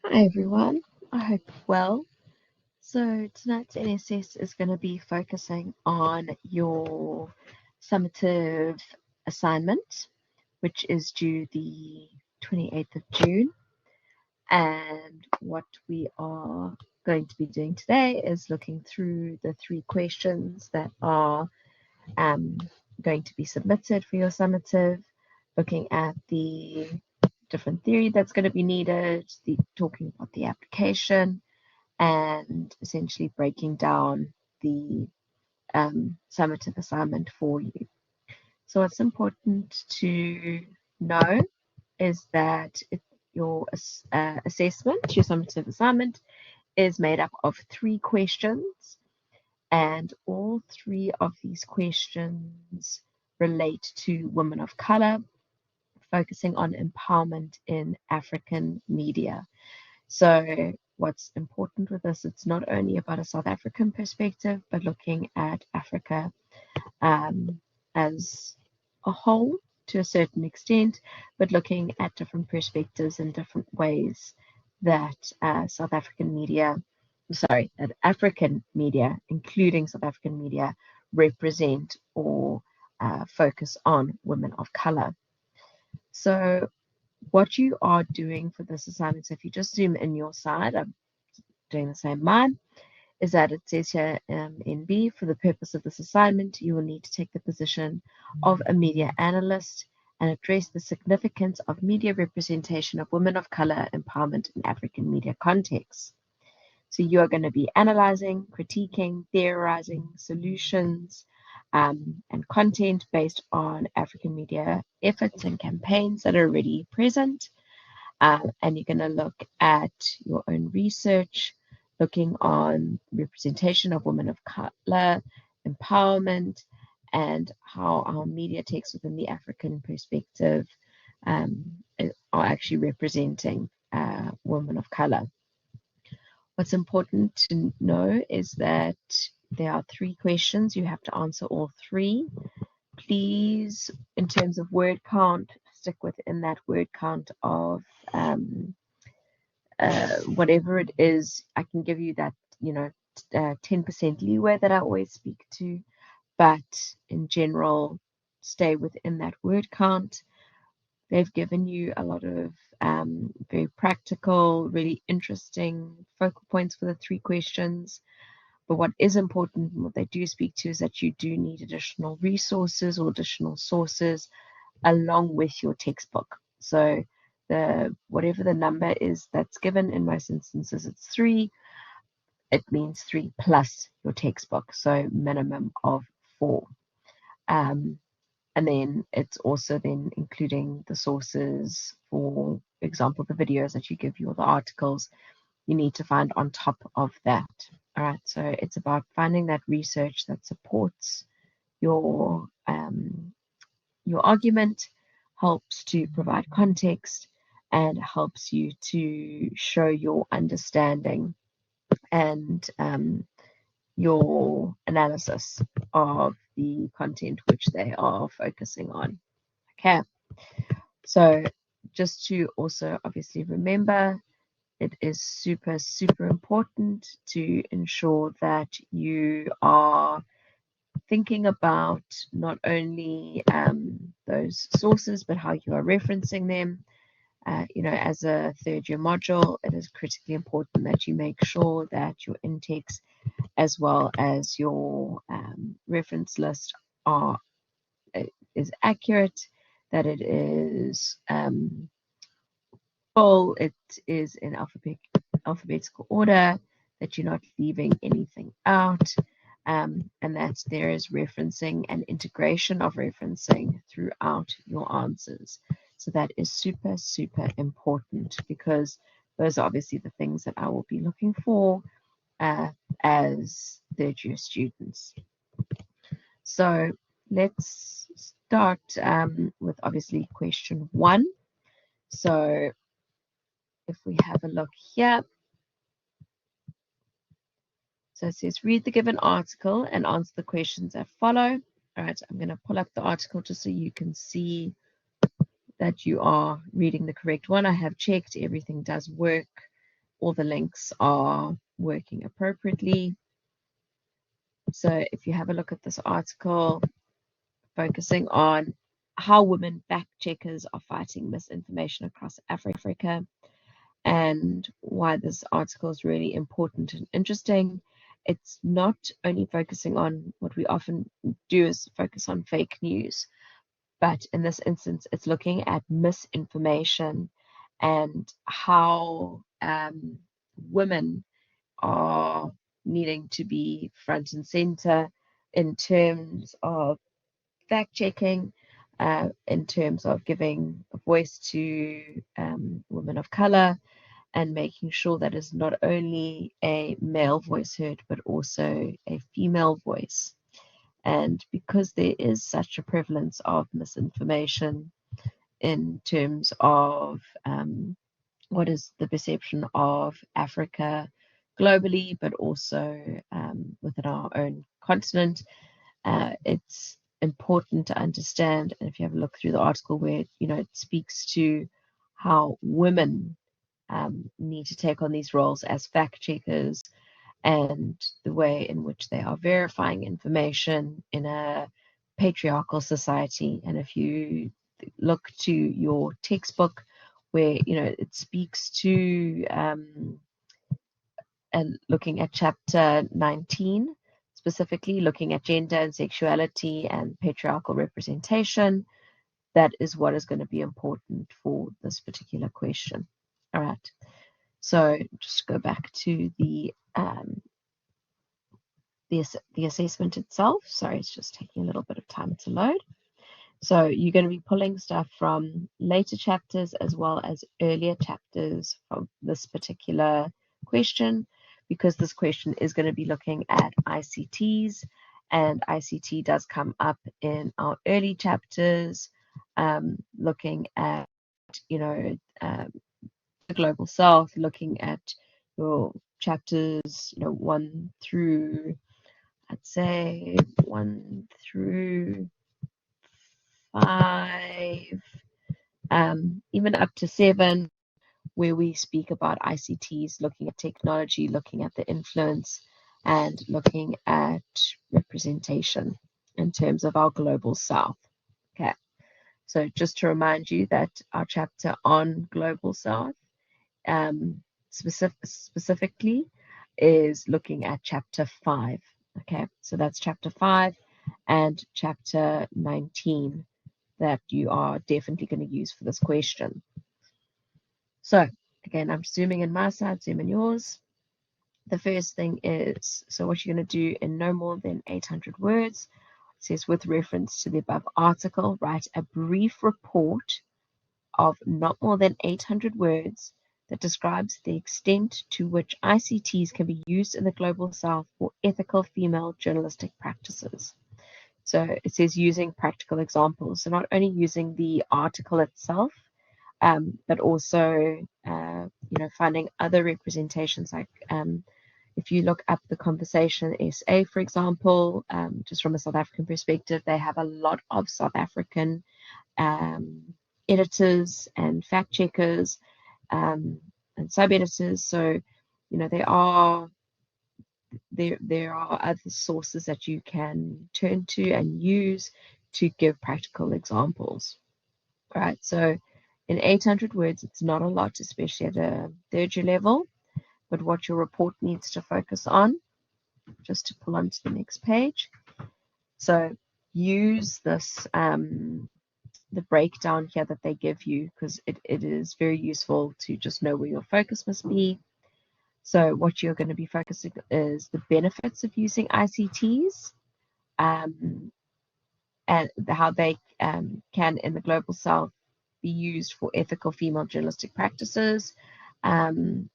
Hi everyone, I hope you're well. So tonight's NSS is going to be focusing on your summative assignment, which is due the 28th of June. And what we are going to be doing today is looking through the 3 questions that are um, going to be submitted for your summative, looking at the different theory that's going to be needed, talking about the application, and essentially breaking down the summative assignment for you. So what's important to know is that your assessment, your summative assignment, is made up of 3 questions, and all 3 of these questions relate to women of color, focusing on empowerment in African media. So what's important with this, it's not only about a South African perspective, but looking at Africa as a whole to a certain extent, but looking at different perspectives and different ways that that African media, including South African media, represent or focus on women of color. So what you are doing for this assignment, so if you just zoom in your side, I'm doing the same mine, is that it says here in B, for the purpose of this assignment, you will need to take the position of a media analyst and address the significance of media representation of women of color empowerment in African media contexts. So you are going to be analyzing, critiquing, theorizing solutions and content based on African media efforts and campaigns that are already present. And you're going to look at your own research, looking on representation of women of color, empowerment, and how our media texts within the African perspective are actually representing women of color. What's important to know is that there are 3 questions. You have to answer all 3. Please, in terms of word count, stick within that word count of whatever it is. I can give you that, 10% leeway that I always speak to, but in general, stay within that word count. They've given you a lot of very practical, really interesting focal points for the 3 questions. But what is important and what they do speak to is that you do need additional resources or additional sources along with your textbook. So whatever the number is that's given, in most instances it's 3, it means 3 plus your textbook, so minimum of 4. And then it's also then including the sources, for example, the videos that you give you or the articles you need to find on top of that. All right, so it's about finding that research that supports your argument, helps to provide context, and helps you to show your understanding and your analysis of the content which they are focusing on. Okay, so just to also obviously remember, it is super, super important to ensure that you are thinking about not only those sources, but how you are referencing them. As a 3rd year module, it is critically important that you make sure that your in-text as well as your reference list is accurate, that it is full, it is in alphabetical order, that you're not leaving anything out, and that there is referencing and integration of referencing throughout your answers. So that is super, super important, because those are obviously the things that I will be looking for as 3rd year students. So let's start with obviously question 1. So if we have a look here, so it says, read the given article and answer the questions that follow. All right, I'm going to pull up the article just so you can see that you are reading the correct one. I have checked, everything does work all the links are working appropriately. So if you have a look at this article, focusing on how women fact checkers are fighting misinformation across Africa, and why this article is really important and interesting. It's not only focusing on what we often do is focus on fake news, but in this instance, it's looking at misinformation and how women are needing to be front and center in terms of fact checking, in terms of giving a voice to women of color, and making sure that is not only a male voice heard, but also a female voice. And because there is such a prevalence of misinformation in terms of what is the perception of Africa globally, but also within our own continent, it's important to understand. And if you have a look through the article where it speaks to how women need to take on these roles as fact checkers, and the way in which they are verifying information in a patriarchal society. And if you look to your textbook where it speaks to and looking at chapter 19, specifically looking at gender and sexuality and patriarchal representation, that is what is going to be important for this particular question. All right. So just go back to the assessment itself. Sorry, it's just taking a little bit of time to load. So you're going to be pulling stuff from later chapters as well as earlier chapters from this particular question, because this question is going to be looking at ICTs, and ICT does come up in our early chapters, looking at the global south, looking at your chapters 1 through, I'd say 1 through 5, even up to 7, where we speak about ICTs, looking at technology, looking at the influence, and looking at representation in terms of our global south. Okay, so just to remind you that our chapter on global south specifically is looking at chapter 5. Okay, so that's chapter 5 and chapter 19 that you are definitely going to use for this question. So again, I'm zooming in my side, zoom in yours. The first thing is, so what you're going to do in no more than 800 words, it says with reference to the above article, write a brief report of not more than 800 words that describes the extent to which ICTs can be used in the global south for ethical female journalistic practices. So it says using practical examples. So not only using the article itself, but also, finding other representations. Like if you look up the Conversation SA, for example, just from a South African perspective, they have a lot of South African editors and fact checkers and sub-editors. So, there are other sources that you can turn to and use to give practical examples. All right, so in 800 words, it's not a lot, especially at a third year level, but what your report needs to focus on, just to pull onto the next page. So use this, the breakdown here that they give you, because it is very useful to just know where your focus must be. So what you're going to be focusing is the benefits of using ICTs, and how they can, in the global south, be used for ethical female journalistic practices, the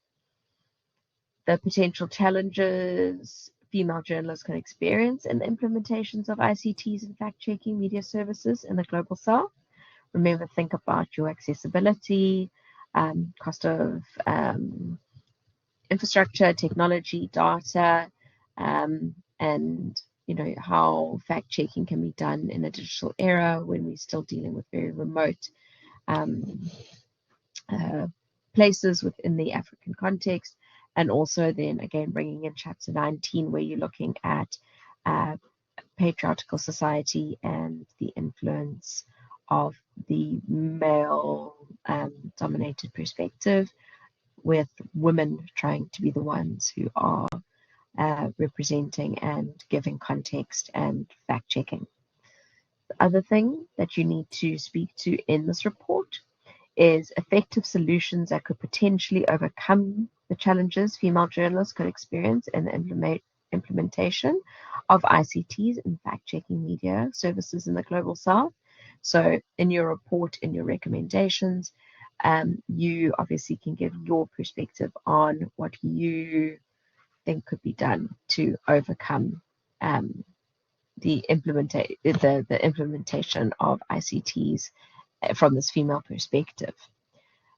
potential challenges female journalists can experience in the implementations of ICTs and fact-checking media services in the global south. Remember, think about your accessibility, cost of infrastructure, technology, data, and how fact checking can be done in a digital era when we're still dealing with very remote places within the African context, and also then again bringing in chapter 19 where you're looking at patriarchal society and the influence of the male dominated perspective, with women trying to be the ones who are representing and giving context and fact checking. The other thing that you need to speak to in this report is effective solutions that could potentially overcome the challenges female journalists could experience in the implementation of ICTs and fact-checking media services in the Global South. So in your report, in your recommendations, you obviously can give your perspective on what you think could be done to overcome the implementation of ICTs from this female perspective.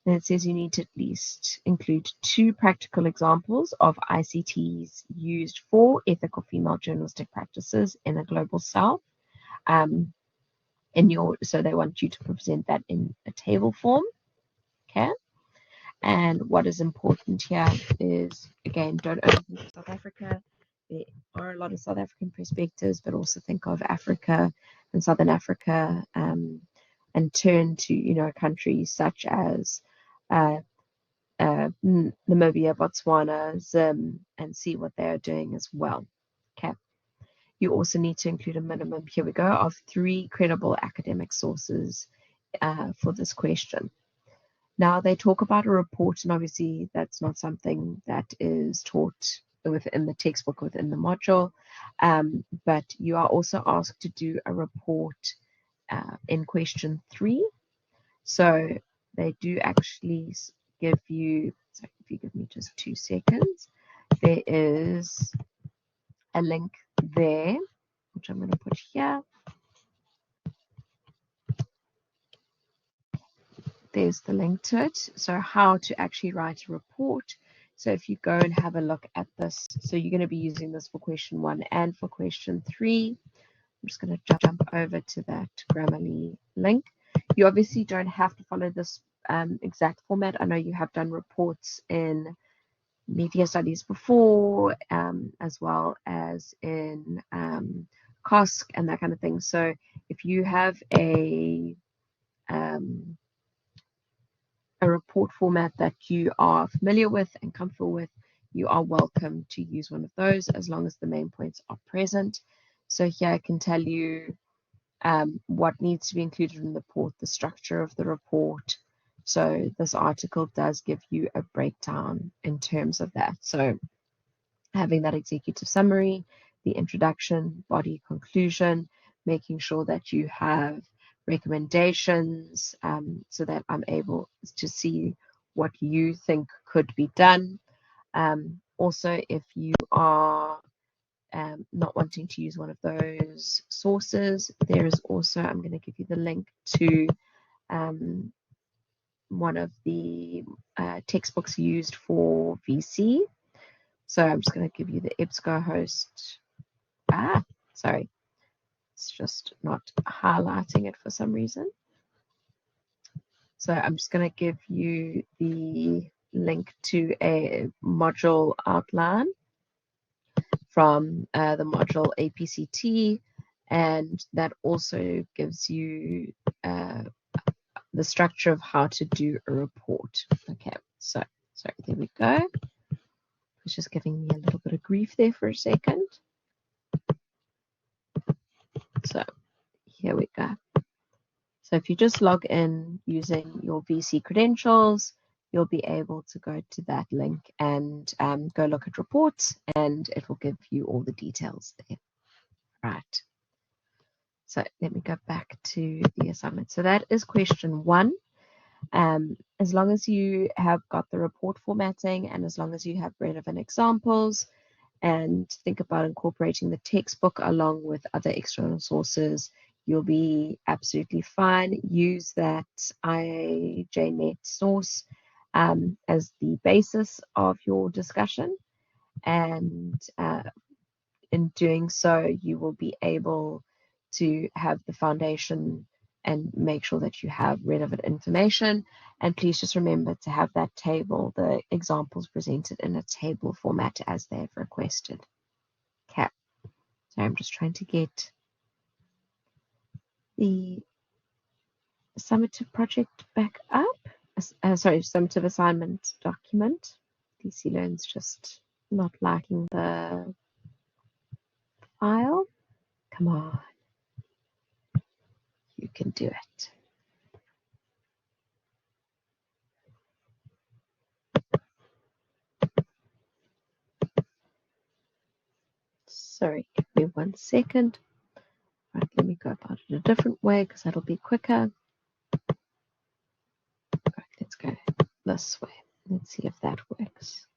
And it says you need to at least include 2 practical examples of ICTs used for ethical female journalistic practices in the Global South. So they want you to present that in a table form. Okay. And what is important here is, again, don't overthink South Africa. There are a lot of South African perspectives, but also think of Africa and Southern Africa, and turn to, countries such as Namibia, Botswana, Zim, and see what they are doing as well. Okay. You also need to include a minimum, here we go, of 3 credible academic sources for this question. Now, they talk about a report, and obviously that's not something that is taught within the textbook, within the module, but you are also asked to do a report in question 3. So they do actually give you, sorry, if you give me just 2 seconds, there is a link there, which I'm going to put here. There's the link to it. So how to actually write a report. So if you go and have a look at this, so you're going to be using this for question 1 and for question 3. I'm just going to jump over to that Grammarly link. You obviously don't have to follow this exact format. I know you have done reports in media studies before, as well as in COSC and that kind of thing. So if you have a report format that you are familiar with and comfortable with, you are welcome to use one of those as long as the main points are present. So here I can tell you what needs to be included in the report, the structure of the report. So this article does give you a breakdown in terms of that. So having that executive summary, the introduction, body, conclusion, making sure that you have recommendations, so that I'm able to see what you think could be done. Also, if you are not wanting to use one of those sources, there is also, I'm going to give you the link to one of the textbooks used for VC. So I'm just going to give you the EBSCO-host. Sorry, it's just not highlighting it for some reason. So I'm just going to give you the link to a module outline from the module APCT, and that also gives you the structure of how to do a report. Okay, so there we go. It's just giving me a little bit of grief there for a second. So here we go. So if you just log in using your VC credentials, you'll be able to go to that link and go look at reports, and it will give you all the details there. Right. So let me go back to the assignment. So that is question 1. As long as you have got the report formatting, and as long as you have relevant examples, and think about incorporating the textbook along with other external sources, you'll be absolutely fine. Use that IJNet source as the basis of your discussion, and in doing so, you will be able to have the foundation and make sure that you have relevant information. And please just remember to have that table, the examples presented in a table format as they've requested. Okay, so I'm just trying to get the summative project back up. Sorry, summative assignment document. DC Learn's just not liking the file. Come on, you can do it. Sorry, give me 1 second. Right, let me go about it a different way because that'll be quicker. Right, let's go this way. Let's see if that works.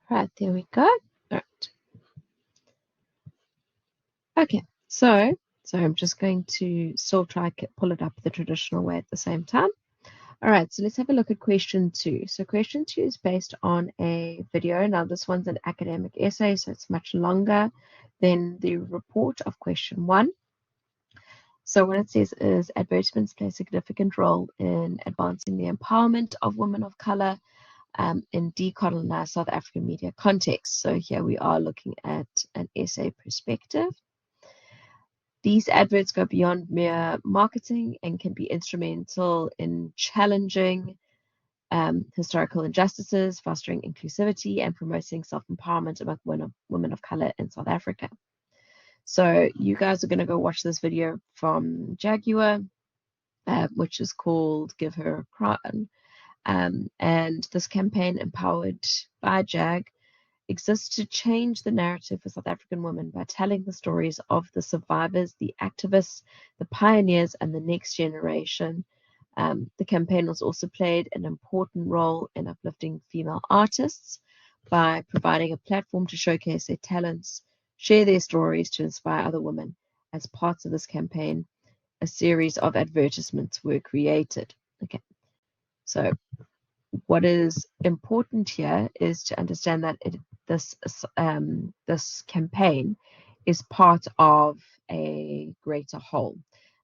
Right, there we go. All right. Okay, so I'm just going to still try to pull it up the traditional way at the same time. All right, so let's have a look at question 2. So question 2 is based on a video. Now this one's an academic essay, so it's much longer than the report of question 1. So what it says is advertisements play a significant role in advancing the empowerment of women of color in decolonized South African media context. So here we are looking at an essay perspective. These adverts go beyond mere marketing and can be instrumental in challenging historical injustices, fostering inclusivity, and promoting self-empowerment among women of color in South Africa. So you guys are going to go watch this video from Jaguar, which is called Give Her a Crown. And this campaign, empowered by JAG, exists to change the narrative for South African women by telling the stories of the survivors, the activists, the pioneers, and the next generation. The campaign was also played an important role in uplifting female artists by providing a platform to showcase their talents, share their stories to inspire other women. As parts of this campaign, a series of advertisements were created. Okay, so what is important here is to understand that this campaign is part of a greater whole.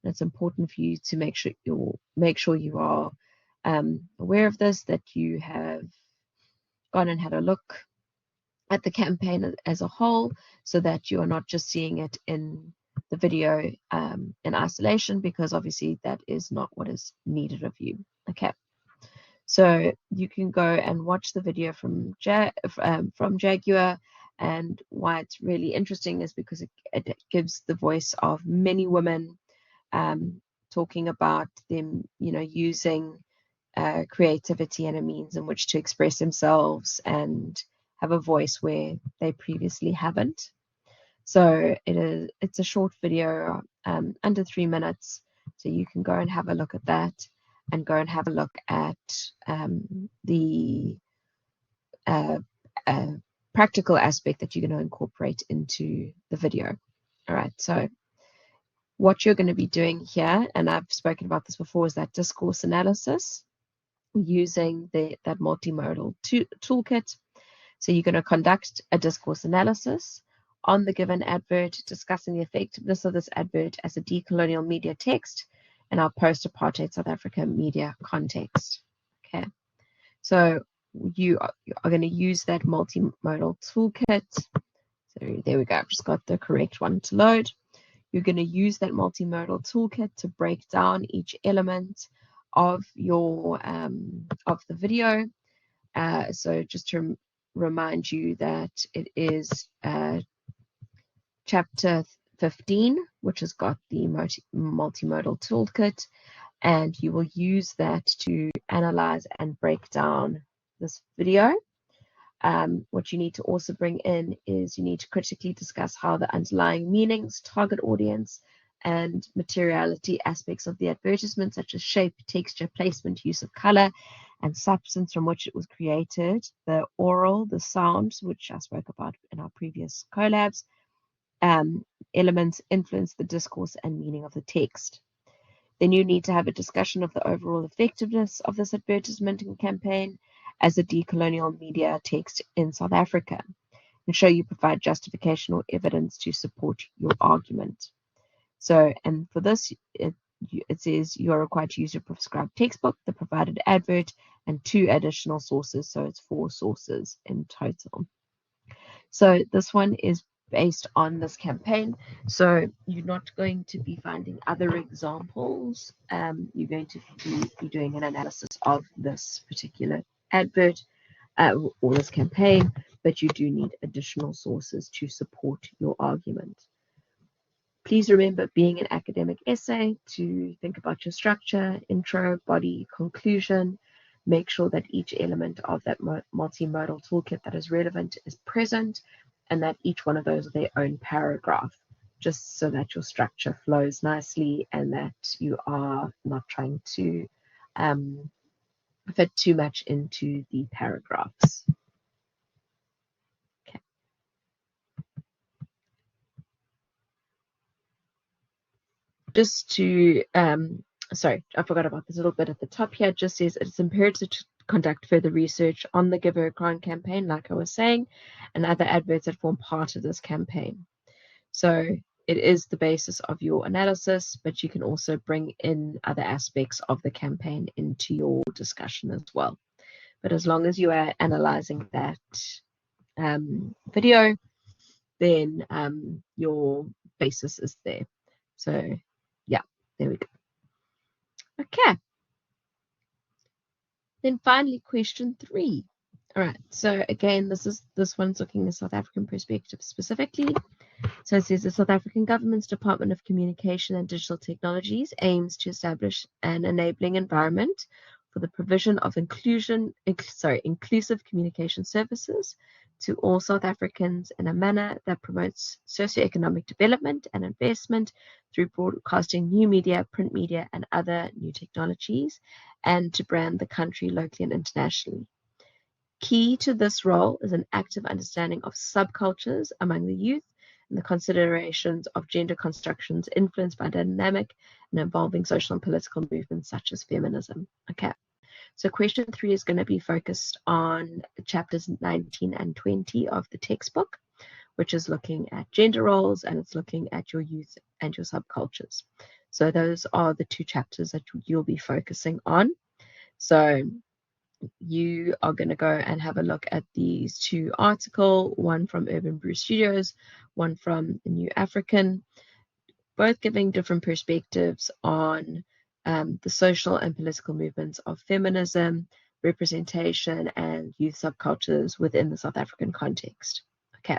And it's important for you to make sure you are aware of this, that you have gone and had a look at the campaign as a whole, so that you are not just seeing it in the video in isolation, because obviously that is not what is needed of you. Okay. So you can go and watch the video from Jaguar, and why it's really interesting is because it gives the voice of many women talking about them, using creativity and a means in which to express themselves and have a voice where they previously haven't. So it's a short video, under 3 minutes, so you can go and have a look at that, and go and have a look at the practical aspect that you're going to incorporate into the video. All right, so what you're going to be doing here, and I've spoken about this before, is that discourse analysis using that multimodal toolkit. So you're going to conduct a discourse analysis on the given advert, discussing the effectiveness of this advert as a decolonial media text in our post-apartheid South Africa media context. Okay, so you are going to use that multimodal toolkit. So there we go. I've just got the correct one to load. You're going to use that multimodal toolkit to break down each element of your of the video. So just to remind you that it is chapter 15, which has got the multimodal toolkit, and you will use that to analyze and break down this video. What you need to also bring in is you need to critically discuss how the underlying meanings, target audience, and materiality aspects of the advertisement, such as shape, texture, placement, use of color, and substance from which it was created, the oral, the sounds, which I spoke about in our previous collabs, elements influence the discourse and meaning of the text. Then you need to have a discussion of the overall effectiveness of this advertisement and campaign as a decolonial media text in South Africa. ensure you provide justification or evidence to support your argument. So, and for this, it says you are required to use your prescribed textbook, the provided advert, and 2 additional sources. So it's 4 sources in total. So this one is based on this campaign. So you're not going to be finding other examples. You're going to be doing an analysis of this particular advert or this campaign, but you do need additional sources to support your argument. Please remember, being an academic essay, to think about your structure, intro, body, conclusion. Make sure that each element of that multimodal toolkit that is relevant is present, and that each one of those are their own paragraph, just so that your structure flows nicely and that you are not trying to fit too much into the paragraphs. Okay. Just to sorry, I forgot about this little bit at the top here. It just says it's imperative to conduct further research on the Give Her a Crown campaign, like I was saying, and other adverts that form part of this campaign. So it is the basis of your analysis, but you can also bring in other aspects of the campaign into your discussion as well. But as long as you are analyzing that video, then your basis is there. So yeah, there we go. Okay. Then finally, question 3. All right. So again, this one's looking at a South African perspective specifically. So it says the South African government's Department of Communication and Digital Technologies aims to establish an enabling environment for the provision of inclusive communication services to all South Africans in a manner that promotes socioeconomic development and investment through broadcasting new media, print media, and other new technologies, and to brand the country locally and internationally. Key to this role is an active understanding of subcultures among the youth and the considerations of gender constructions influenced by dynamic and evolving social and political movements such as feminism. Okay. So question 3 is going to be focused on chapters 19 and 20 of the textbook, which is looking at gender roles, and it's looking at your youth and your subcultures. So those are the 2 chapters that you'll be focusing on. So you are going to go and have a look at these 2 articles, one from Urban Brew Studios, one from the New African, both giving different perspectives on the social and political movements of feminism, representation, and youth subcultures within the South African context. Okay.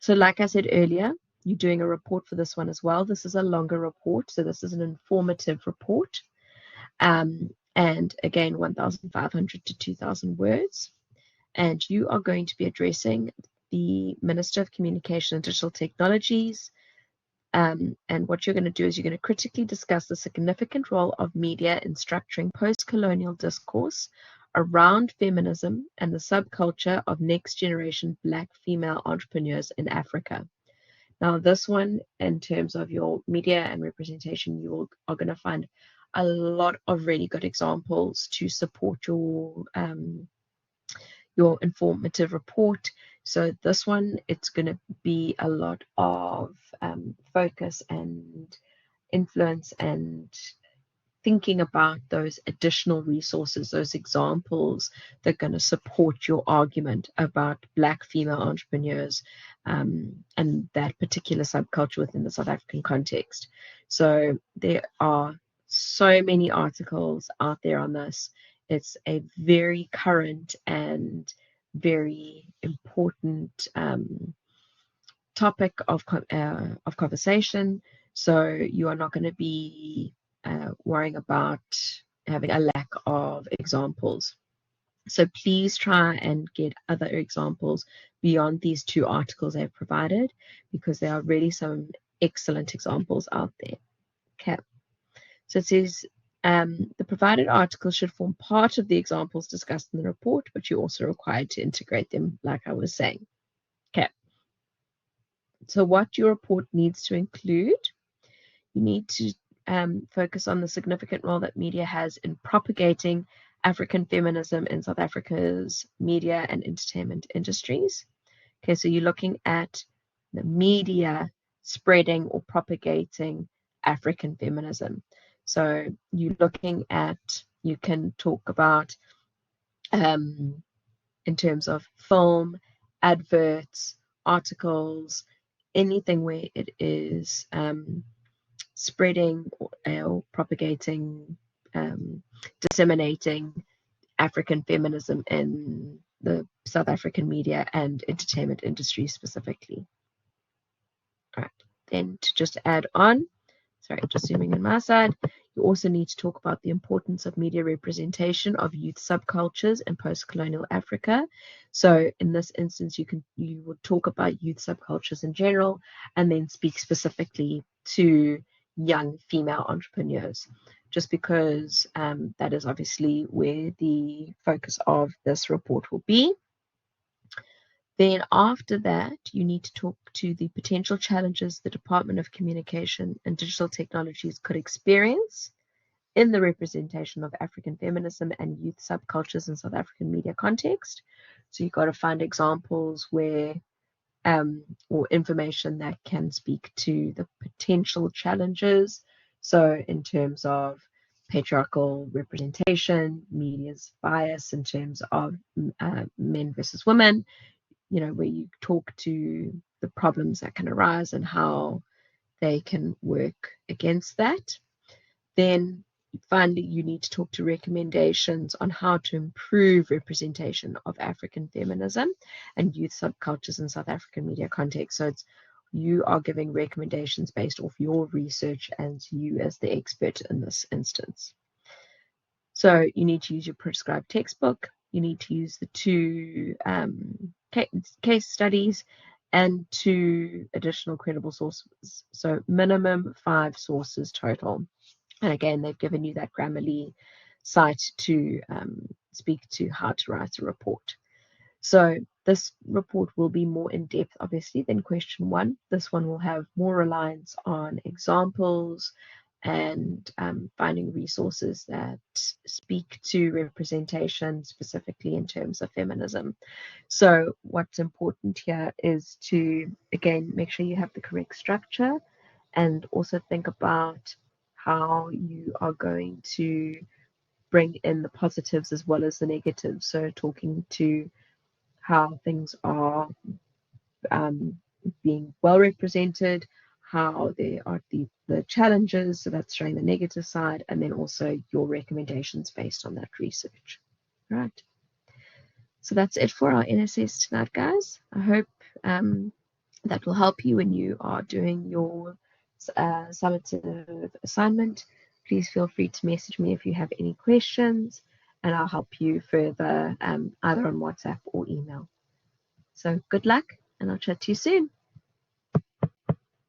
So like I said earlier, you're doing a report for this one as well. This is a longer report, so this is an informative report. And again, 1,500 to 2,000 words. And you are going to be addressing the Minister of Communication and Digital Technologies. And what you're going to do is you're going to critically discuss the significant role of media in structuring post-colonial discourse around feminism and the subculture of next-generation Black female entrepreneurs in Africa. Now, this one, in terms of your media and representation, you are going to find a lot of really good examples to support your informative report. So this one, it's going to be a lot of focus and influence and thinking about those additional resources, those examples that are going to support your argument about Black female entrepreneurs and that particular subculture within the South African context. So there are so many articles out there on this. It's a very current and very important topic of conversation. So you are not going to be worrying about having a lack of examples. So please try and get other examples beyond these 2 articles I've provided, because there are really some excellent examples out there. Okay. So it says the provided articles should form part of the examples discussed in the report, but you're also required to integrate them, like I was saying. Okay. So what your report needs to include, you need to focus on the significant role that media has in propagating African feminism in South Africa's media and entertainment industries. Okay, so you're looking at the media spreading or propagating African feminism. So you're looking at, you can talk about in terms of film, adverts, articles, anything where it is spreading or propagating, disseminating African feminism in the South African media and entertainment industry specifically. All right, then to just add on, sorry, just zooming in my side, you also need to talk about the importance of media representation of youth subcultures in post-colonial Africa. So in this instance, you would talk about youth subcultures in general and then speak specifically to young female entrepreneurs, just because that is obviously where the focus of this report will be. Then after that, you need to talk to the potential challenges the Department of Communication and Digital Technologies could experience in the representation of African feminism and youth subcultures in South African media context. So you've got to find examples where, or information that can speak to the potential challenges. So in terms of patriarchal representation, media's bias in terms of men versus women, where you talk to the problems that can arise and how they can work against that. Then finally, you need to talk to recommendations on how to improve representation of African feminism and youth subcultures in South African media context. So you are giving recommendations based off your research and you as the expert in this instance. So you need to use your prescribed textbook. You need to use the 2 case studies and 2 additional credible sources. So minimum 5 sources total. And again, they've given you that Grammarly site to speak to how to write a report. So this report will be more in depth, obviously, than question 1. This one will have more reliance on examples and finding resources that speak to representation specifically in terms of feminism. So what's important here is to, again, make sure you have the correct structure and also think about how you are going to bring in the positives as well as the negatives. So talking to how things are being well represented, how there are the challenges, so that's showing the negative side, and then also your recommendations based on that research. Right. So that's it for our NSS tonight, guys. I hope that will help you when you are doing your summative assignment. Please feel free to message me if you have any questions, and I'll help you further either on WhatsApp or email. So good luck, and I'll chat to you soon.